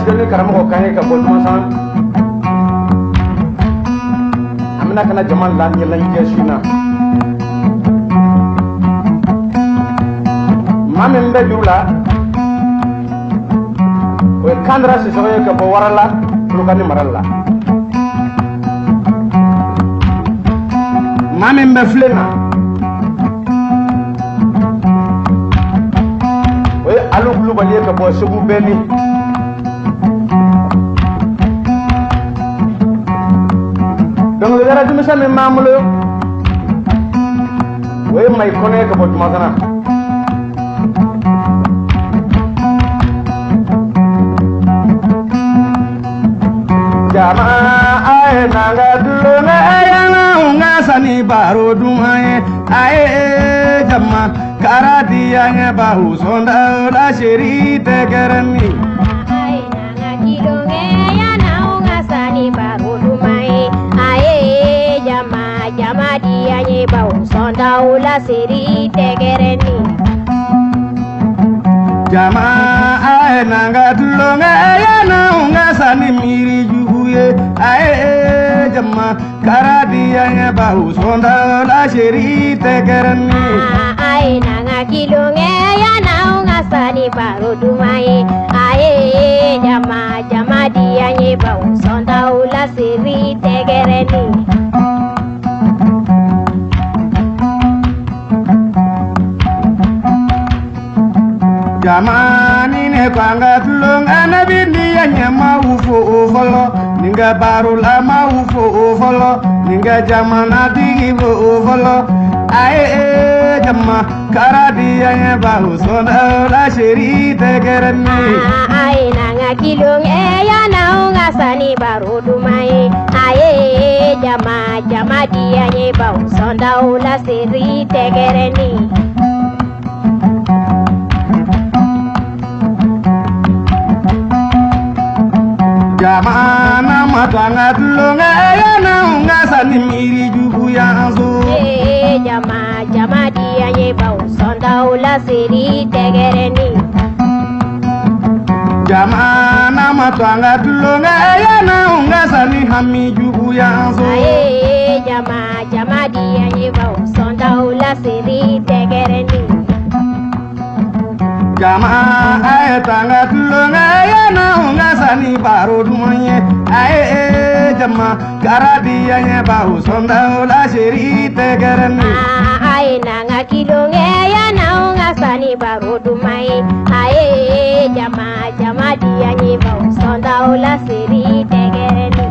doni karamɔgɔ kan ye ka bɔ dumansan an bɛna kana jama ɲɛlajɛ su in na maa min bɛ juru la o ye Kandra Sisɔkɔ ye ka bɔ Warala Kolokani mara la maa min bɛ filɛ na o ye Alu Kulubali ye ka bɔ Segu Bɛni dɔnkilidala denmisɛn min b'an bolo o ye Mayi Kɔnɛ ye ka bɔ Dumasana jama aye nanga dulome ayana unga sani baro dumaye aye jama karadi anya bahu sonda la sheri tegerani aye nanga kilonge ayana unga sani baro dumaye aye jama di anya bahu sonda la sheri tegerani jama aye nanga dulome ayana unga sani miri aye jama karadi anya bahu sonda la sheri tegerani aye nanga kilonge ayana unga sani baro dumaye aye jama di anya bahu sonda la sheri tegerani jamani ne kwanga tulong anabi ni anya mawufo ofolo ninga barula mawufo ofolo ninga jamana digi ofolo aye jama karadi anya bahu sonda la sheri tegerani aye nanga kilong ayana unga sani baro dumaye aye jama di anya bahu sonda la sheri tegerani jamana matanga tulonga ayana unga sani miri jugu yanzo jama di anye bahu sonda la sheri tegerani jamana matanga tulonga ayana unga sani hami jugu yanzo jama di anye bahu sonda la sheri tegerani jama ayatanga tulonga ayana unga sani baro dumanye aye jama karadi anye bahu sonda la sheri tegerani aye nanga kilonge ayana unga sani baro dumaye aye jama di anye bahu sonda la sheri tegerani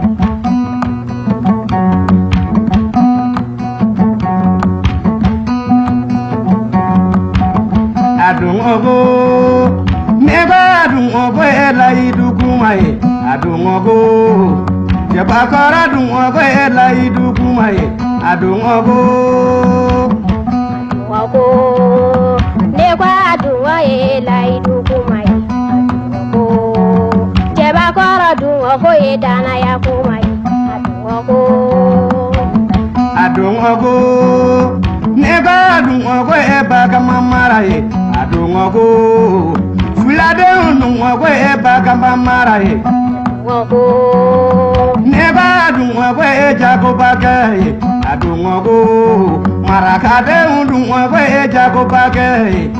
adungogo neba adungogo ela idugumaye adungogo jebakora adungogo ela idugumaye adungogo negwa adungo ela idugumaye jebakora adungogo edana yakumaye adungogo neba adungogo ebaga mamaraye adungogo fulade adungogo ebaga mamaraye neba adungogo ejago bagaye adungogo marakade adungogo ejago bagaye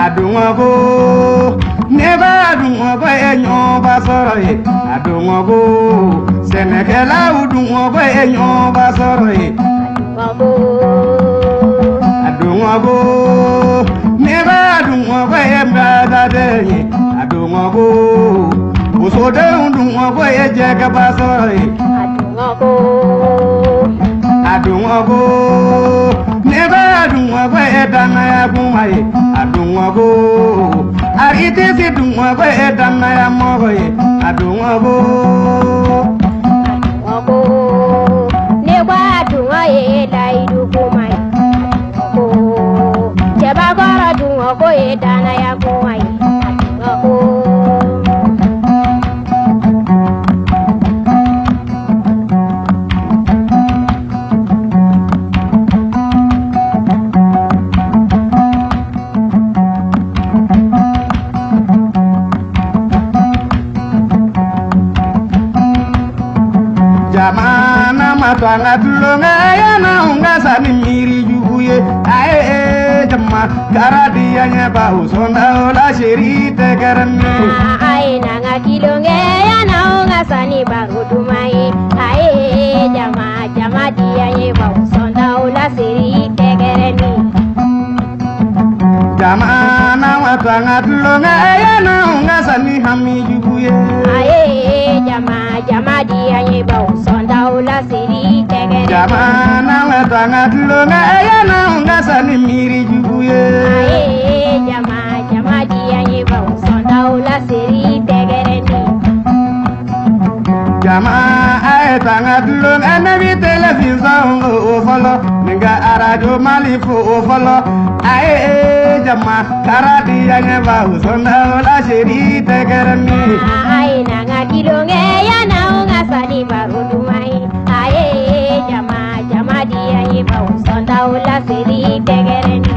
adungogo neba adungogo enyoba soroye adungogo senekela adungogo enyoba soroye adungogo neba adungogo embrada denye adungogo usode adungogo ejega basoroye adungogo neba adungogo edana ya bumaye adungogo aritisi adungogo edana ya mogoye adungogo negwa adungo ela idugumaye jebakora adungo edana yakumaye ma twanga tulonga ya na unga sani miri juye ae jama karadi anya ba usonda ola sheri tegarani ae nanga kilonge ya na unga sani barudumai ae jama dia ye ba usonda ola sheri tegarani jama na wa twanga tulonga ya na unga sani hami juye ae jama dia ye ba usonda ola sheri tegarani jama na wa twanga tulonga ya na unga sani miri juye ae jama dia ye ba usonda ola sheri tegarani jama ae tanga tulong anabi television o folo ninga arajo mali fo o folo ae jama karadi anya ba usonda ola sheri tegarani ae nanga kilonge ya na unga sani barudumai ae jama dia ye ba usonda ola sheri tegarani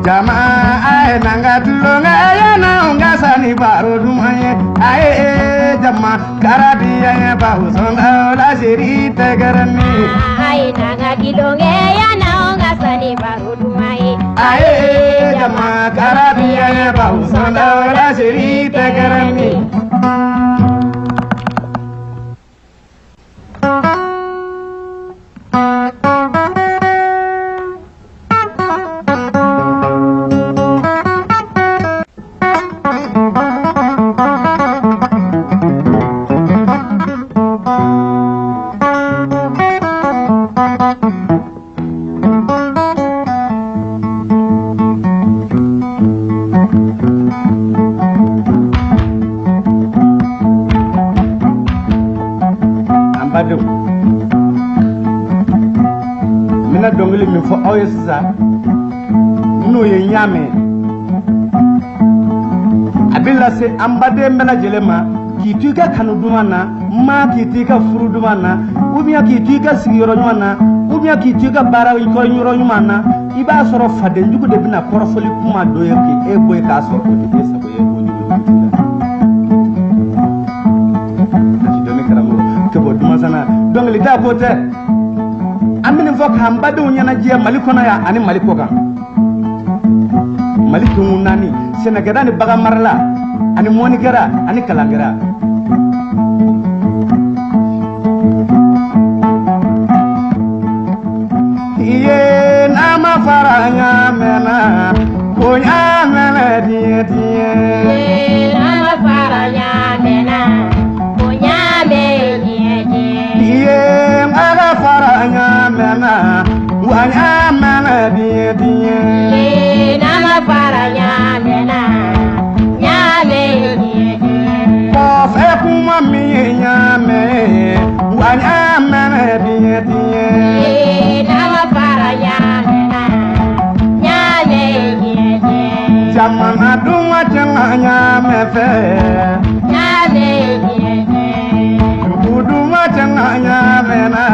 jama ae nanga tulonga ya na unga sani baro dumaye ae jama karadi ya ba usonda ola sheri tegarani ae nanga kilonge ya na unga sani barudumai ae jama karadi ya ba usonda ola sheri tegarani ambado mina dongili mi fo aw yesa no ye nyame abilla se ambade mena jelema ki tuika kanu dumana ma ki tuika furu dumana ubia ki tuika sigiro nyana ubia ki tuika bara ko nyoro nyana iba soro fade njugo de bina korofoli kuma doye ki e boy ka so ko te sabo ye ko njugo sana donc li da kote amini fo kan badu nyana je maliko na ya ani maliko kan maliko nani senegada ni baga marla ani moni gara ani kalangara iye nama faranya mena konya mena die die nama faranya mena konya me aga faranya mena wanya mena die die nama faranya mena nyame ko fe kuma mi nyame wanya mena die die nama faranya mena nyame jamana duma janganya me fe nyame duma janganya mena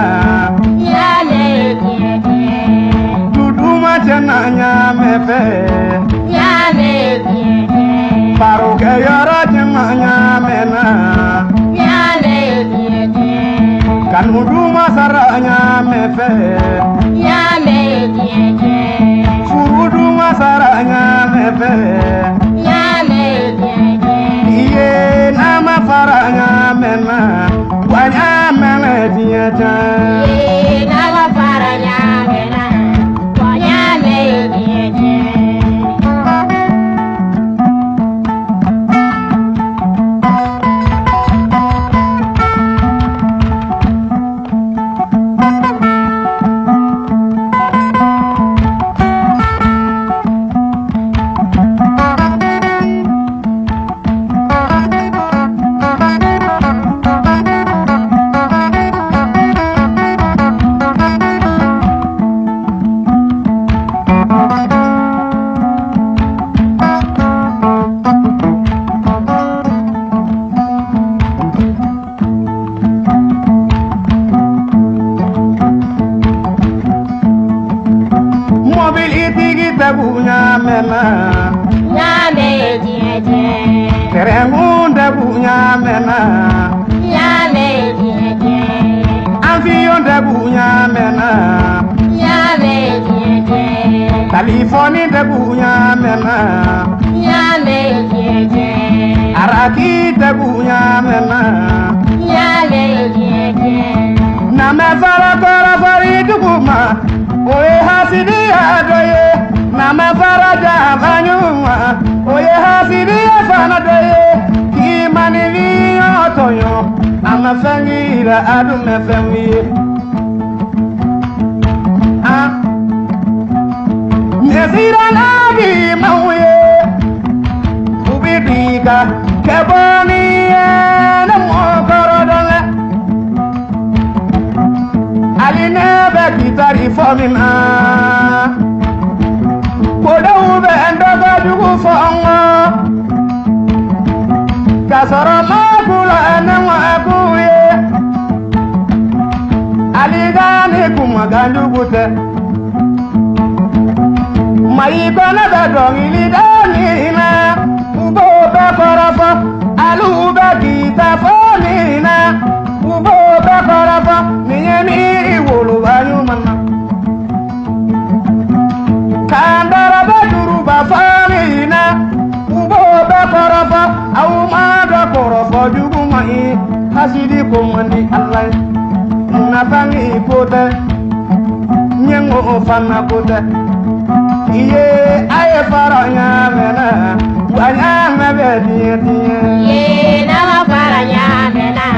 nyame duma janganya me fe nyame paro ke yara janganya mena nyame kan duma saranya me fe nyame furu duma saranya me fe nyame iye nama faranya mena wanya mena dia nama faranya mena bunya mena Nyame jeje Terengun de bunya mena Nyame jeje Avion de bunya mena Nyame jeje California de bunya mena Nyame jeje Araki de bunya mena Nyame jeje Na me fara kora fari duguma Oye hasidi adoye Na me fara javanyuma Oye hasidi afana doye Kimani vi otoyo Ama fengira adu me fengi Nesira nabi mauye Ubidika keboni na mokorodole Ali nebe kitari fomina Koda ube endoga jugu fongo Kasoro makula enewa ekuye Ali gani kumaganju gute Mai kona da dongili danina Ubo be korofo Alu be kita fonina Ubo be korofo Niye wolo banyu mana Kandara be duru ba fonina Ubo be korofo Au ma da korofo jugu mai Hasidi komandi Allah Nafangi kote Nyengo fana kote Iye aye faranya mena Wanya mebe tiye tiye Ye nama para nyame na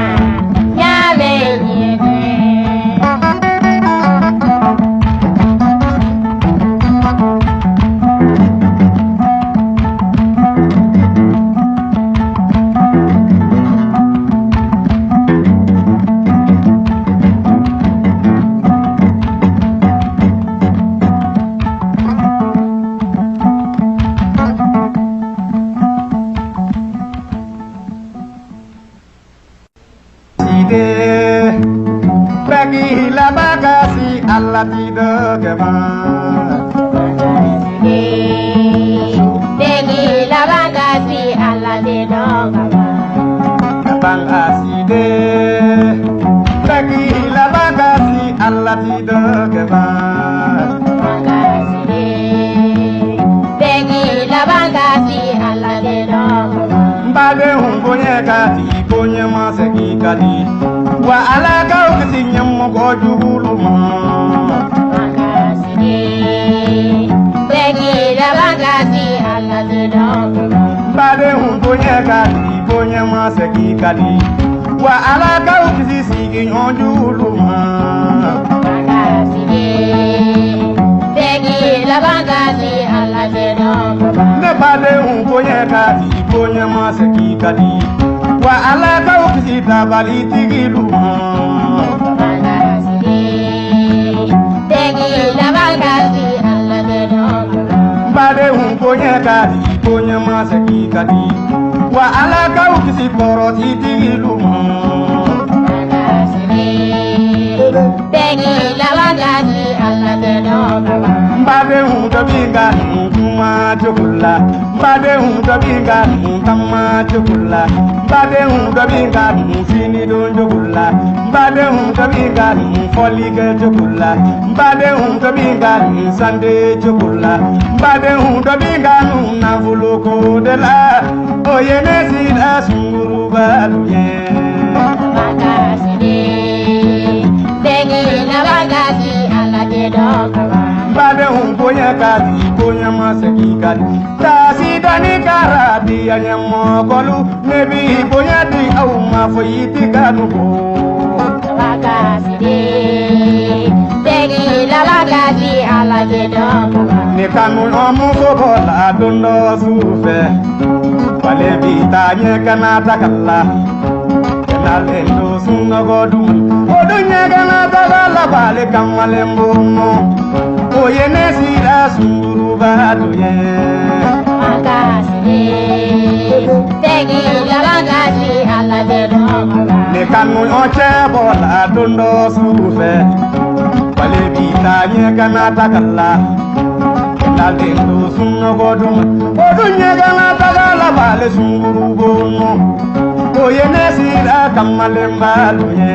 Nyame jeje Bagi la bagasi Allah tidak keman Begi la bagasi Allah de dongaba Bang aside Bagi la bagasi Allah tidak keman Begi la bagasi Allah de dongaba Bade hungonya kati konya masaki kali Wa ala kau kesinya moko julu Begi la bagasi Allah de dongaba Bade hungonya kati konya masaki kali Wa ala kau kesinya julu Begi la bagasi Allah de dongaba Ne bade hungonya kati konya masaki kali Wa ala kau kesinya bali tigilu Begi la bagasi Allah de dongaba Bade hungonya kati konya masaki kali Wa ala kau kesinya poroti tigilu Begi la bagasi Allah de dongaba Bade hunga binga kuma chukula Bade hunga binga kama chukula Bade hunga binga fini don chukula Bade hunga binga folike chukula Bade hunga binga sande chukula Bade hunga binga navuluko de la Oye nesida sunguru baluye Begi la bagasi Allah de dongaba Bade hungonya kati konya masaki kati Tasi dani karati ya nyamo kolu Nebi bonya di au mafoyiti kanuko Begi la bagasi Allah de dongaba Ni kanu omu kobola dundo sufe Wale bita nye kanata kalla Kenale ndo sunga godum Odunya kanata kalla bale kamale mbono Oye nesira suru baduye Begi la bagasi Allah de dongaba Ne kanu oche bola dundo sufe Wale bita nye kanata kalla la lendo sunno bodunya gana tagala bale sunguru bono oyene sira kamalemba luye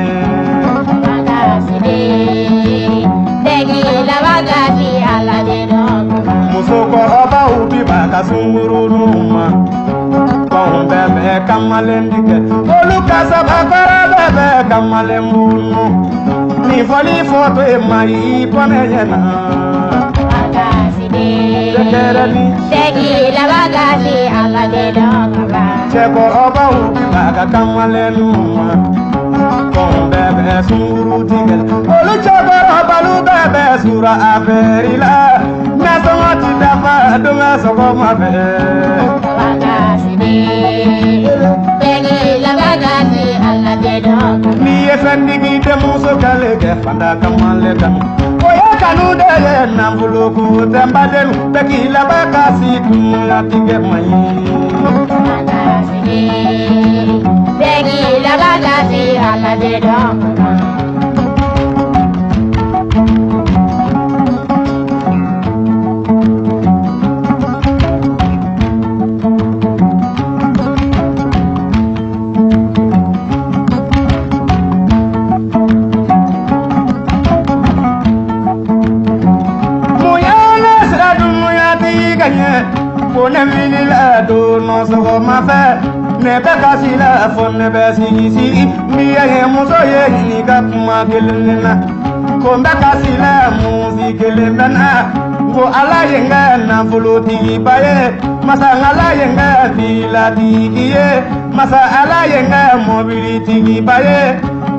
Degi la bagati ala de no musoko oba ubi baka sunguru numa kon bebe kamalendike oluka sabakara bebe kamalembuno ni foli foto e mai poneyena Degi la bagati ala de no cheko oba ubi baka kamalenuma kon bebe sunguru tigel olu cheko oba lu bebe sura aferila nasomati dafa dunga soko mabe ni efendigi de muso kale ke fanda kamale kan oya kanu de nambulu ku tembadelu bekila bakasi dunya tige mai Begi la bagati ala de no la do no so ma fe ne be ka si la fo ne be si mi ye muso ye ni ka kuma kelena ko be ka si la muzi kelena go ala ye nga na fulu ti ba ye masa ala ye nga bila ti ye masa ala ye nga mobili ti ba ye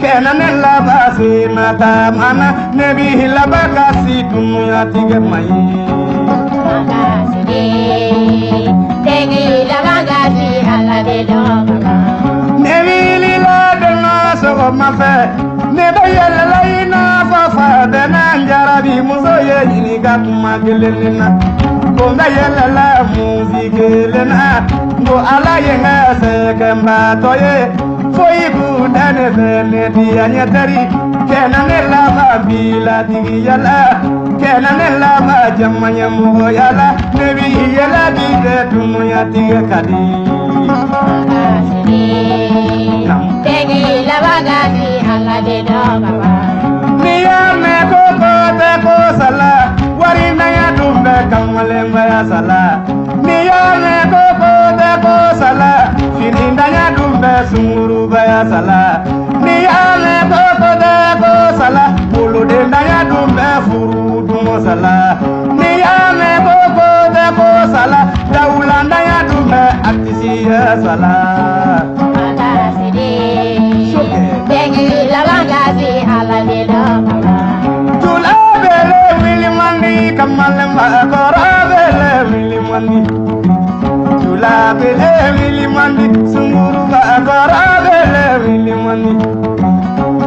kena ne la ba se na ta mana ne bi la ba ka si dunya ti ge mai Degi la bagati ala de no Nevili la de no so ma fe ne ba yella la ina fa fa de na jarabi muso ye ni ga kuma gelena ko na yella la musique lena go ala ye nga se kamba to ye foi bu dane be ne di anya tari kena ne la ba bila di yalla kena ne la ba jamanya mo yalla ne bi yalla di de dunya ti kadi Degi la bagati ala de no ni ya me ko te ko sala wari na ya dumbe kamale ya sala ni ya me ko te ko sala fini ndanya dumbe sunguru ya sala ni ya me ko te ko sala bulu de ndanya dumbe furu dumo sala ni ya me ko te ko sala daula ndanya dumbe atisi ya sala Degi la bagati ala de no Tula bele wili mandi kamale makora bele wili mandi Tula bele wili mandi sunguru makora bele wili mandi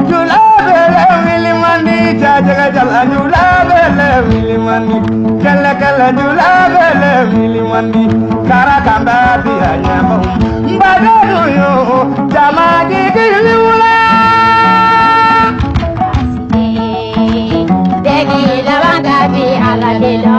Tula bele wili mandi jajaga jala tula bele wili mandi kala kala tula bele wili mandi kara kamba biya nyama mbadadu yo jamaji kiliwula Degi la bagati ala de no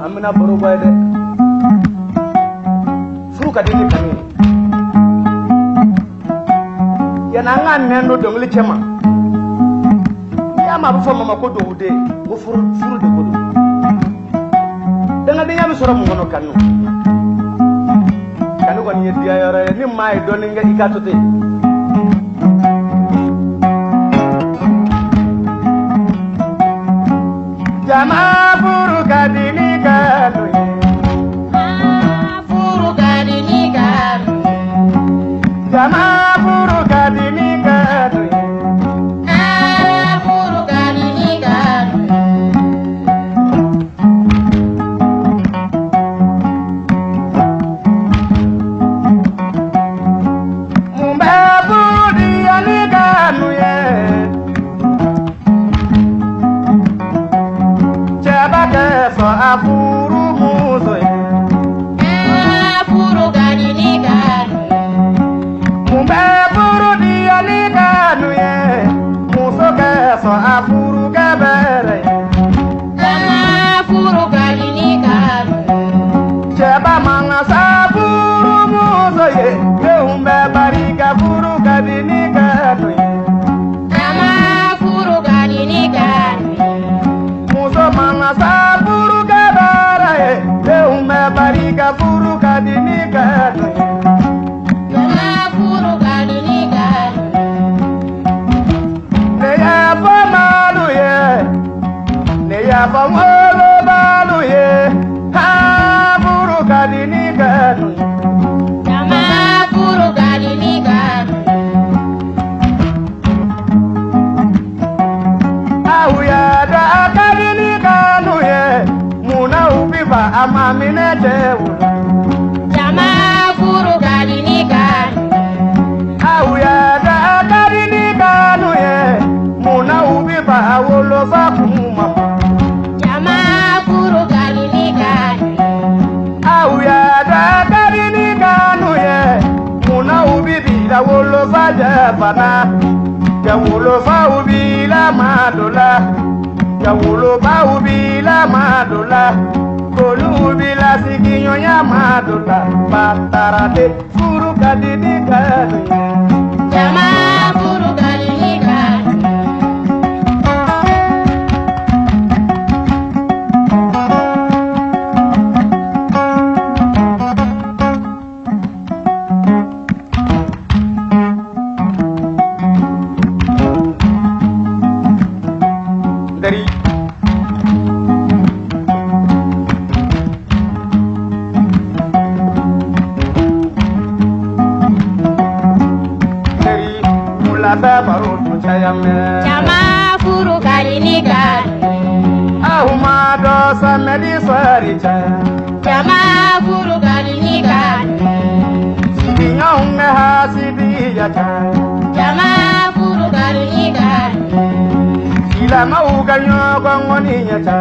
amina boro boy de furu ka dini kami yana ngan nendo dongli chema ya ma bu fo mama ko do de ko furu de ko do danga de yam sura mo ngono kanu ko ni dia yore ni mai do ni nga ikatote jama furu kadini kanu furu kadini kanu jama furu kadini kanu furu kadini kanu mumba budi ali kanu ye so afuru muzo afuru kadini kanu mumbe buru diali kanu ye muso ke so afuru kabere kama afuru kadini kanu cheba manga saburu muzo ye umbe barika furu kadini kanu kama afuru kadini kanu muso manga saburu barika furu kadini kanu kama furu kadini kanu ne ya fa malu ye ne ya fa molo balu ye ha furu kadini kanu kama furu kadini kanu au ya da kadini kanu ye muna ubiba amamine tewu jama furu kadini kanu au ya da kadini kanu ye muna ubiba awolo fa kuma jama furu kadini kanu au ya da kadini kanu ye muna ubibi awolo fa jabana jawolo fa ubila madola jawolo fa ubila madola Kolubila sikinyonya madola batarade furu kadini kanu jama furu kadini kanu dari jama furu kadini kanu ahuma do samedi swaricha jama furu kadini kanu sinyonga hasidi yata jama furu kadini kanu ila mauga nyoko ngoni yata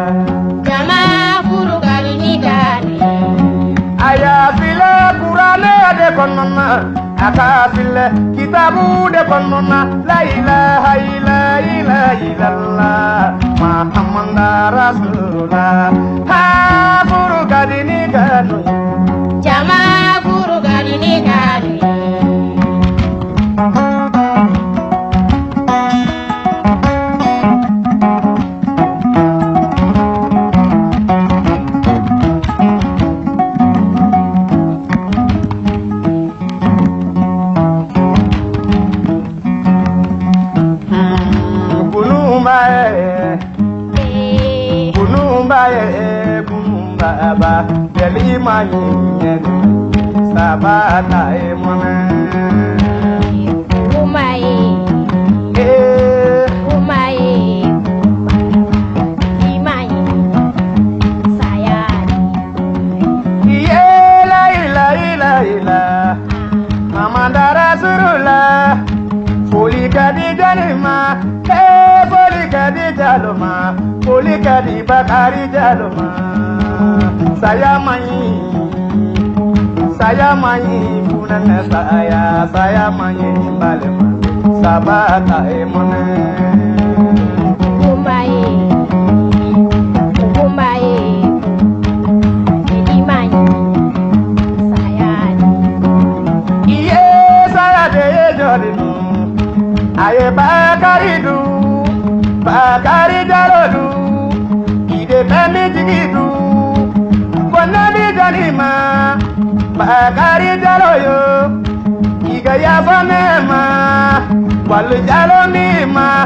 jama furu kadini kanu aya file kurane de konoma akafile kitabu de konona la ilaha illallah muhammadur rasulullah ha furu kadini kanu jama furu kadini kanu Baba yali manye sabata emona umaye umaye imaye sayari ila mama dara surula foli kadi janima foli kadi jaloma foli kadi bakari jaloma saya mayi punana saya mayi balema sabata emone umaye imaye sayari iye sayade jodinu aye bakari du baka saya banema wali jalo ni ma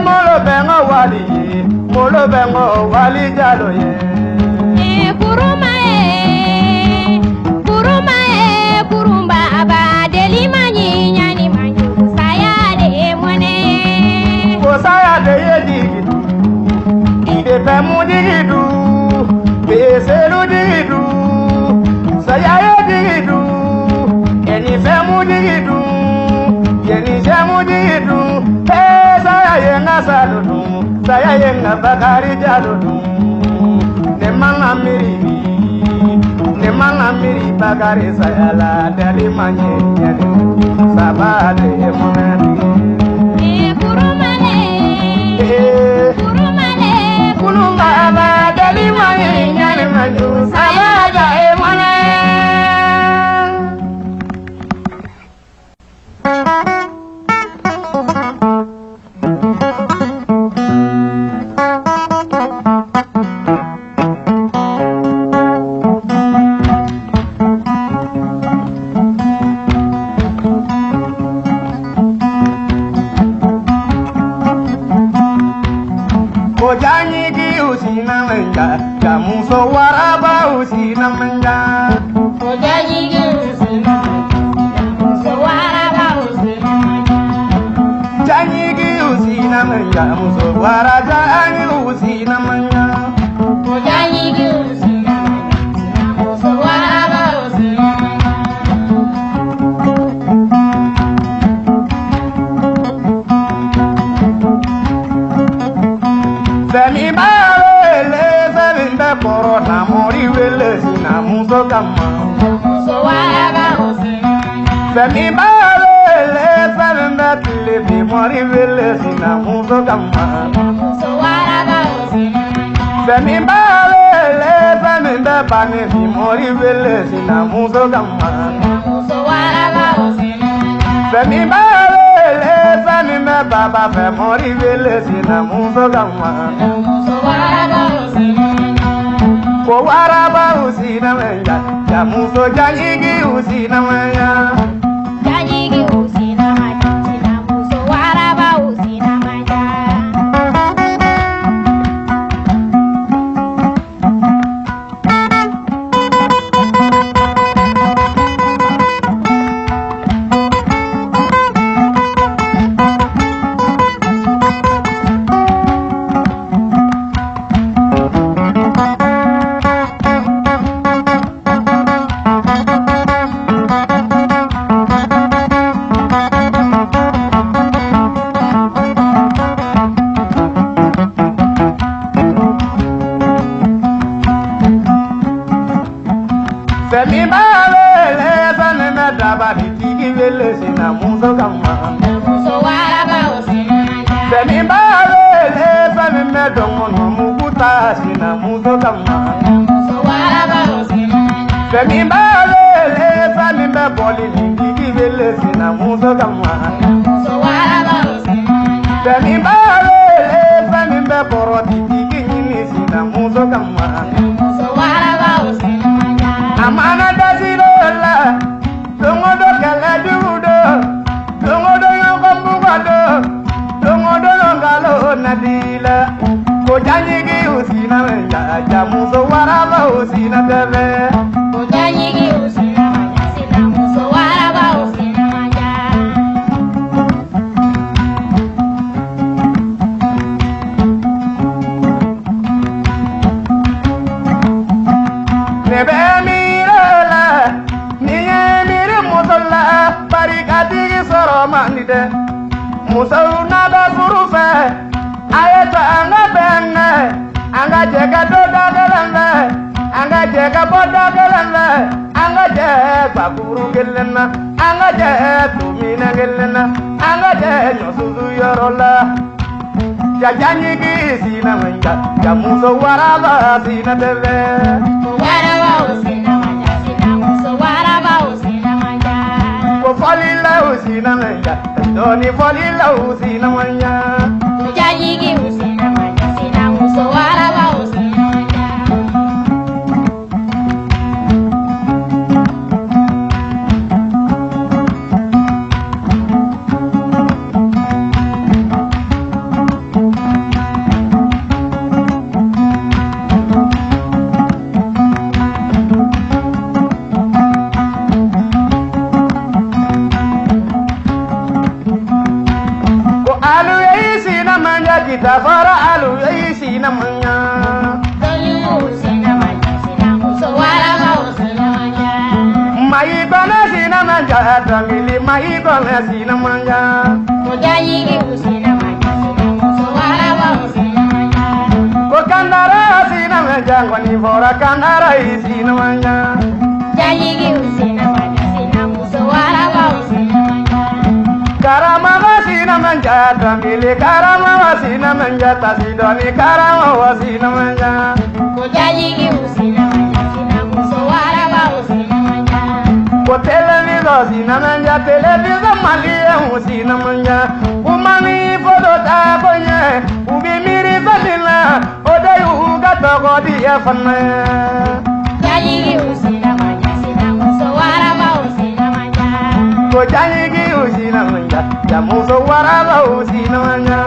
molo bengo wali jalo ye kurumba aba deli manyi nyani manyu saya de mone ko saya de ye digidu ide pemu digidu beselu digidu saya ye digidu eni pemu digidu yeni jamu digidu saya ye ngasaludu saya ye ngabakari jaludu ne manga miri bakari saya la dali manye nyani sabade monani kurumba ba dali manye nyani manju sabade monani Jamuso waraba usina manja ojanyigi usina jamuso waraba usina janyigi usina manja muso waraja anyi usina manja ojanyigi usina jamuso waraba usina Semi corona mori wele sina muso kama muso waraba usina Femi balele sanda tile bi mori wele sina muso kama muso waraba usina Femi balele sanda bani bi mori wele sina muso kama muso waraba usina Femi balele sanda baba fe mori wele sina muso kama muso waraba usina ko waraba usina manja jamuso janyigi usina manja janyigi usina manja sina muso waraba usina manja Femi balele sanena daba ditigi wele sina muso kama muso waraba usina manja Femi balele sanena dongo no mukuta sina muso kama muso waraba usina manja Femi balele sanena boli ditigi wele sina muso kama muso waraba usina manja Femi balele sanena boro ditigi nyini sina muso kama muso waraba usina manja amana dasirola dongodo kala dudo dongodo yokombugado dongodo ngalo nadila ko janyigi usina menja jamuso waraba usina tebe ojanyigi usina manja sina muso waraba usina manja nebe mirola niye miri musola barikatigi soro manide muso nada surufe ayeta anga benne anga jeka dodagelende anga jeka bodagelende anga jeka buru gelena anga jeka tumina gelena anga jeka nyosuzu yorola jajanyigi sina manja jamuso waraba sina tebe waraba usina manja sina muso waraba usina manja ko falila usina manja doni falila usina manja ojanyigi usina manja sina muso waraba usina manja kita fara alu isi namanya. Mai kona sina manja tamili mai kona sina manja. Ko kandara sina manja ngoni fora kandara isi namanya. Karama wasina manja tamili karama wasina manja tasidoni karama wasina manja. Ko televiso sina manja televiso malia usina manja. Umani podo ta konye ubi miri badila odai uga togo dia fanna. Ko jangi usina manja jamu so waraba usina manja.